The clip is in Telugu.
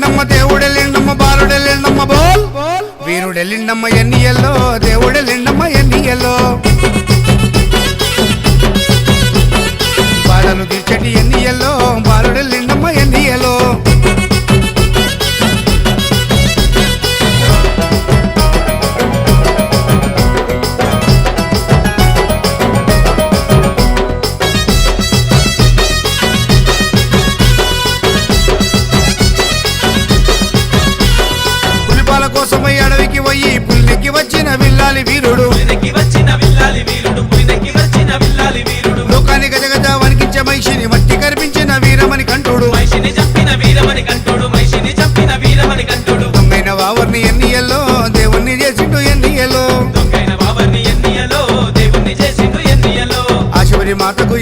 దేవుడెళ్ళిండమ్మ బాలుడెళ్ళిండమ్మ బోల్ వీరుడెళ్ళిండమ్మ ఎన్నియల్లో దేవుడెళ్ళిండమ్మ ఎన్నియల్లో బాధలు తీర్చటి ఎన్నియల్లో బాలుడెళ్ళిండమ్మ ఎన్నియల్లో కోసమై అడవికి పోయి పులికి వచ్చిన విల్లాలి వీరుడు లోకాన్ని గజగజ వణికించే మహిషిని మట్టి కనిపించిన వీరమణి కంఠుడు దొంగైన వావర్ని ఎన్నియల్లో దేవుణ్ణి చేసిండు ఎన్నియల్లో ఆశబరి మాతకు